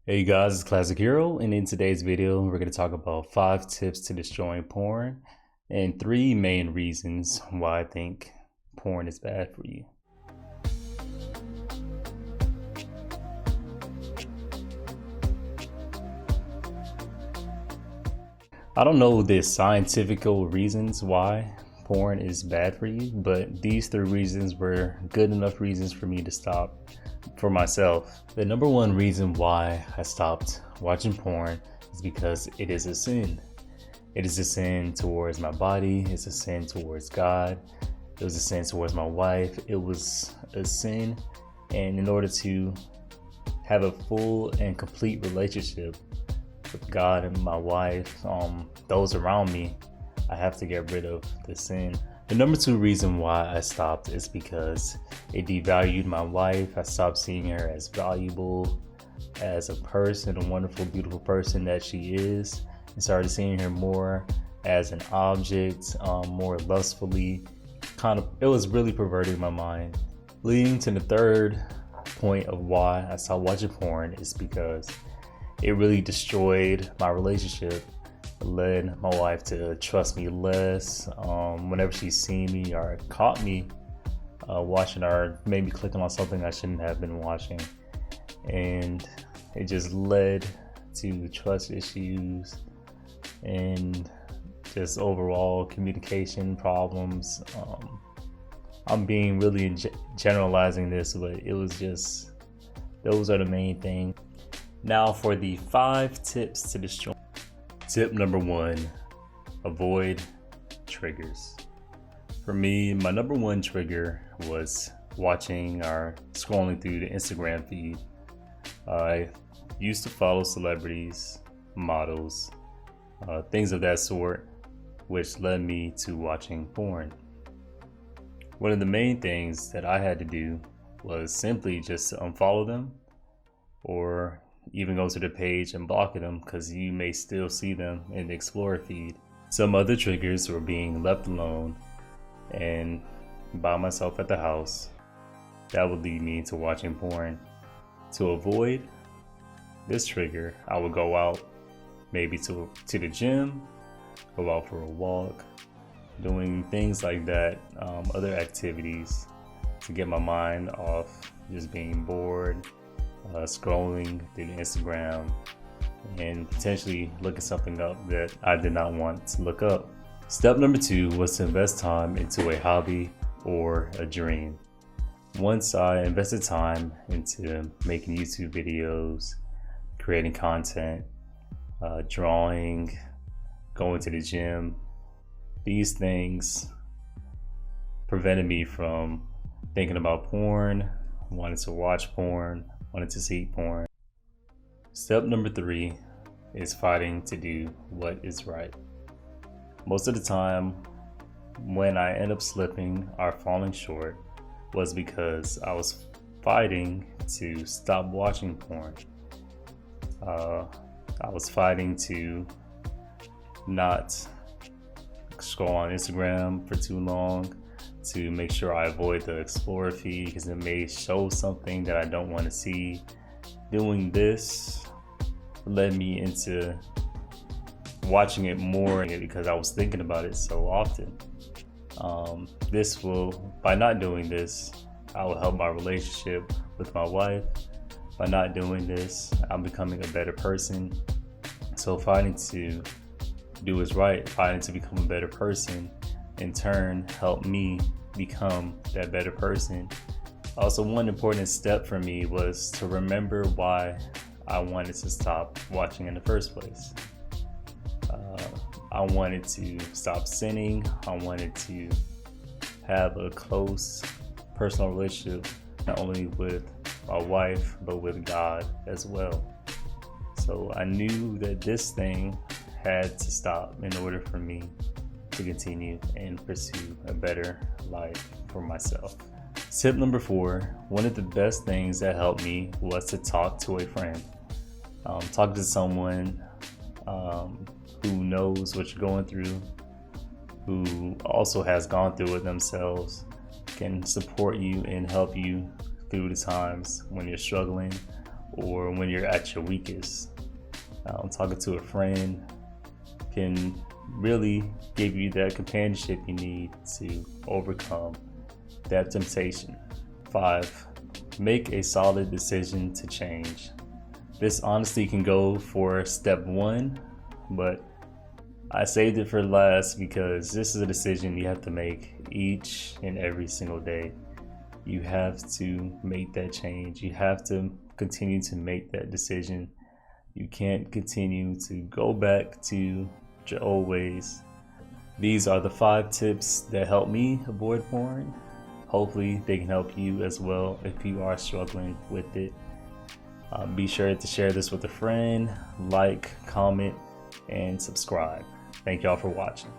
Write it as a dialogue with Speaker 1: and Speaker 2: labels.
Speaker 1: Hey guys, it's Classic Hero, and in today's video, we're going to talk about 5 tips to destroying porn and 3 main reasons why I think porn is bad for you. I don't know the scientific reasons why porn is bad for you, but these 3 reasons were good enough reasons for me to stop for myself. The number one reason why I stopped watching porn is because it is a sin. It is a sin towards my body. It's a sin towards God. It was a sin towards my wife. It was a sin. And in order to have a full and complete relationship with God and my wife, those around me, I have to get rid of the sin. The number 2 reason why I stopped is because it devalued my wife. I stopped seeing her as valuable as a person, a wonderful, beautiful person that she is, and started seeing her more as an object, more lustfully. It was really perverting my mind. Leading to the third point of why I stopped watching porn is because it really destroyed my relationship. It led my wife to trust me less. Whenever she's seen me or caught me watching or maybe clicking on something I shouldn't have been watching, and it just led to trust issues and just overall communication problems. I'm being really generalizing this, but it was just, those are the main things. Now for the 5 tips to destroy. Tip number 1, avoid triggers. For me, my number 1 trigger was watching or scrolling through the Instagram feed. I used to follow celebrities, models, things of that sort, which led me to watching porn. One of the main things that I had to do was simply just to unfollow them, or even go to the page and block them, because you may still see them in the Explorer feed. Some other triggers were being left alone and by myself at the house. That would lead me to watching porn. To avoid this trigger, I would go out, maybe to the gym, go out for a walk, doing things like that, other activities to get my mind off just being bored, scrolling through Instagram, and potentially looking something up that I did not want to look up. Step number 2 was to invest time into a hobby or a dream. Once I invested time into making YouTube videos, creating content, drawing, going to the gym, these things prevented me from thinking about porn, wanting to watch porn, wanted to see porn. Step number 3 is fighting to do what is right. Most of the time when I end up slipping or falling short was because I was fighting to stop watching porn. I was fighting to not scroll on Instagram for too long, to make sure I avoid the Explorer feed because it may show something that I don't want to see. Doing this led me into watching it more because I was thinking about it so often. By not doing this, I will help my relationship with my wife. By not doing this, I'm becoming a better person. So fighting to do is right, fighting to become a better person, in turn help me become that better person. Also, one important step for me was to remember why I wanted to stop watching in the first place. I wanted to stop sinning. I wanted to have a close personal relationship, not only with my wife, but with God as well. So I knew that this thing had to stop in order for me to continue and pursue a better life for myself. Tip number 4, one of the best things that helped me was to talk to a friend. Talk to someone who knows what you're going through, who also has gone through it themselves, can support you and help you through the times when you're struggling or when you're at your weakest. Talking to a friend can really give you that companionship you need to overcome that temptation. 5. Make a solid decision to change. This honestly can go for step 1, but I saved it for last because this is a decision you have to make each and every single day. You have to make that change. You have to continue to make that decision. You can't continue to go back to your old ways. These are the 5 tips that help me avoid porn. Hopefully they can help you as well if you are struggling with it. Be sure to share this with a friend, like, comment, and subscribe. Thank y'all for watching.